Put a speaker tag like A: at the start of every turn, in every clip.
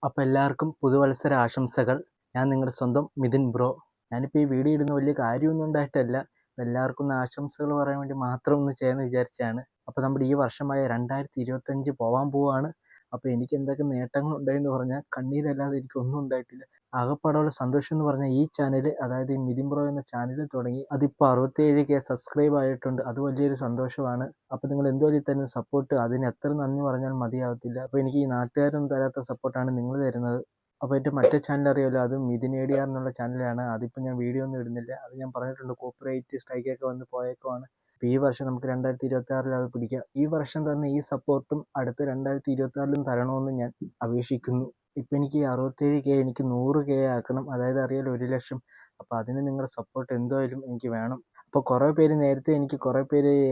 A: അപ്പോൾ എല്ലാവർക്കും പുതുവത്സര ആശംസകൾ. ഞാൻ നിങ്ങളുടെ സ്വന്തം മിഥുൻ ബ്രോ. ഞാനിപ്പോൾ ഈ വീഡിയോ ഇടുന്ന വലിയ കാര്യമൊന്നും ഉണ്ടായിട്ടല്ല, എല്ലാവർക്കും ഒന്ന് ആശംസകൾ പറയാൻ വേണ്ടി മാത്രം ഒന്ന് ചെയ്യാമെന്ന് വിചാരിച്ചാണ്. അപ്പോൾ നമ്മുടെ ഈ വർഷമായ 2025 പോകാൻ പോവുകയാണ്. അപ്പോൾ എനിക്ക് എന്തൊക്കെ നേട്ടങ്ങളുണ്ടായെന്ന് പറഞ്ഞാൽ കണ്ണീരല്ലാതെ എനിക്കൊന്നും ഉണ്ടായിട്ടില്ല. ആകെപ്പാടുള്ള സന്തോഷം എന്ന് പറഞ്ഞാൽ ഈ ചാനൽ, അതായത് ഈ മിഥുൻ ബ്രോ എന്ന ചാനൽ തുടങ്ങി അതിപ്പോൾ 67K സബ്സ്ക്രൈബ് ആയിട്ടുണ്ട്. അത് വലിയൊരു സന്തോഷമാണ്. അപ്പോൾ നിങ്ങൾ എന്തുവഴി തരുന്ന സപ്പോർട്ട്, അതിന് എത്ര നന്ദി പറഞ്ഞാൽ മതിയാവത്തില്ല. അപ്പോൾ എനിക്ക് ഈ നാട്ടുകാരൊന്നും തരാത്ത സപ്പോർട്ടാണ് നിങ്ങൾ തരുന്നത്. അപ്പോൾ എൻ്റെ മറ്റേ ചാനൽ അറിയാമല്ലോ, അത് മിഥുൻ ADR എന്നുള്ള ചാനലാണ്. അതിപ്പോൾ ഞാൻ വീഡിയോ ഒന്നും ഇടുന്നില്ല. അത് ഞാൻ പറഞ്ഞിട്ടുണ്ട്, കോപ്പിറൈറ്റ് സ്ട്രൈക്കൊക്കെ വന്ന് പോയേക്കുവാണ്. അപ്പോൾ ഈ വർഷം നമുക്ക് 2026 അത് പിടിക്കാം. ഈ വർഷം തന്ന ഈ സപ്പോർട്ടും അടുത്ത 2026 തരണമെന്ന് ഞാൻ അപേക്ഷിക്കുന്നു. ഇപ്പം എനിക്ക് 67K എനിക്ക് 100K ആക്കണം, അതായത് അറിയാലോ 1,00,000. അപ്പോൾ അതിന് നിങ്ങളുടെ സപ്പോർട്ട് എന്തായാലും എനിക്ക് വേണം. അപ്പോൾ കുറേ പേര് നേരത്തെ എനിക്ക്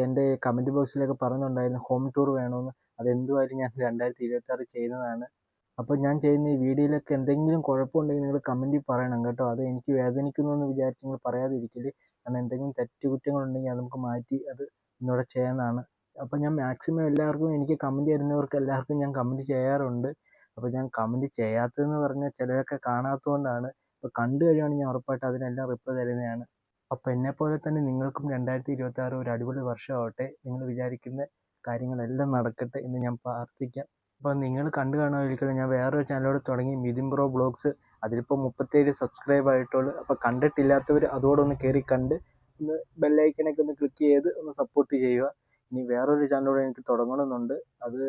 A: എൻ്റെ കമൻറ്റ് ബോക്സിലൊക്കെ പറയുന്നുണ്ടായിരുന്നു ഹോം ടൂർ വേണമെന്ന്. അതെന്തുമായാലും ഞാൻ 2026 ചെയ്യുന്നതാണ്. അപ്പോൾ ഞാൻ ചെയ്യുന്ന ഈ വീഡിയോയിലൊക്കെ എന്തെങ്കിലും കുഴപ്പമുണ്ടെങ്കിൽ നിങ്ങൾ കമൻറ്റിൽ പറയണം കേട്ടോ. അത് എനിക്ക് വേദനിക്കുന്നു എന്ന് വിചാരിച്ച് നിങ്ങൾ പറയാതിരിക്കല്. കാരണം എന്തെങ്കിലും തെറ്റുകുറ്റങ്ങളുണ്ടെങ്കിൽ അത് നമുക്ക് മാറ്റി അത് ഇന്നിവിടെ ചെയ്യാവുന്നതാണ്. അപ്പോൾ ഞാൻ മാക്സിമം എല്ലാവർക്കും, എനിക്ക് കമൻറ്റ് തരുന്നവർക്ക് എല്ലാവർക്കും ഞാൻ കമൻറ്റ് ചെയ്യാറുണ്ട്. അപ്പോൾ ഞാൻ കമൻറ്റ് ചെയ്യാത്തതെന്ന് പറഞ്ഞാൽ ചിലരൊക്കെ കാണാത്തതുകൊണ്ടാണ്. അപ്പോൾ കണ്ടു കഴിയുവാണെങ്കിൽ ഞാൻ ഉറപ്പായിട്ട് അതിനെല്ലാം റിപ്ലൈ തരുന്നതാണ്. അപ്പോൾ എന്നെപ്പോലെ തന്നെ നിങ്ങൾക്കും 2026 ഒരു അടിപൊളി വർഷമാവട്ടെ. നിങ്ങൾ വിചാരിക്കുന്ന കാര്യങ്ങളെല്ലാം നടക്കട്ടെ എന്ന് ഞാൻ പ്രാർത്ഥിക്കാം. അപ്പോൾ നിങ്ങൾ കണ്ടു കാണുമായിരിക്കും, ഞാൻ വേറൊരു ചാനലോട് തുടങ്ങി, മിഥുൻ ബ്രോ ബ്ലോഗ്സ്. അതിലിപ്പോൾ 37 സബ്സ്ക്രൈബ് ആയിട്ടുള്ളൂ. അപ്പോൾ കണ്ടിട്ടില്ലാത്തവർ അതോടെ ഒന്ന് കയറി കണ്ട് ഒന്ന് ബെല്ലൈക്കനൊക്കെ ഒന്ന് ക്ലിക്ക് ചെയ്ത് ഒന്ന് സപ്പോർട്ട് ചെയ്യുക. ഇനി വേറൊരു ചാനലോട് എനിക്ക് തുടങ്ങണമെന്നുണ്ട്. അത്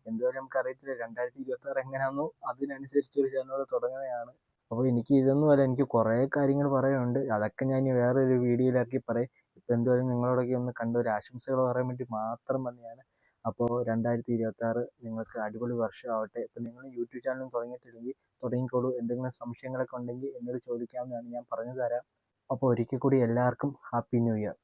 A: എന്തുവരെ നമുക്കറിയത്തില്ല, 2026 എങ്ങനെയാണെന്നോ അതിനനുസരിച്ചൊരു ചാനലോട് തുടങ്ങുന്നതാണ്. അപ്പോൾ എനിക്ക് ഇതൊന്നുമല്ല, എനിക്ക് കുറേ കാര്യങ്ങൾ പറയാനുണ്ട്. അതൊക്കെ ഞാൻ ഇനി വേറൊരു വീഡിയോയിലാക്കി പറയും. ഇപ്പോൾ എന്തുവരെ നിങ്ങളോടൊക്കെ ഒന്ന് കണ്ട് ഒരു ആശംസകൾ പറയാൻ വേണ്ടി മാത്രം തന്നെയാണ്. അപ്പോൾ 2026 നിങ്ങൾക്ക് അടിപൊളി വർഷമാവട്ടെ. ഇപ്പോൾ നിങ്ങൾ യൂട്യൂബ് ചാനലും തുടങ്ങിയിട്ടില്ലെങ്കിൽ തുടങ്ങിക്കോളൂ. എന്തെങ്കിലും സംശയങ്ങളൊക്കെ ഉണ്ടെങ്കിൽ എന്നോട് ചോദിക്കാവുന്നതാണ്, ഞാൻ പറഞ്ഞു തരാം. അപ്പോൾ ഒരിക്കൽ കൂടി എല്ലാവർക്കും ഹാപ്പി ന്യൂ ഇയർ.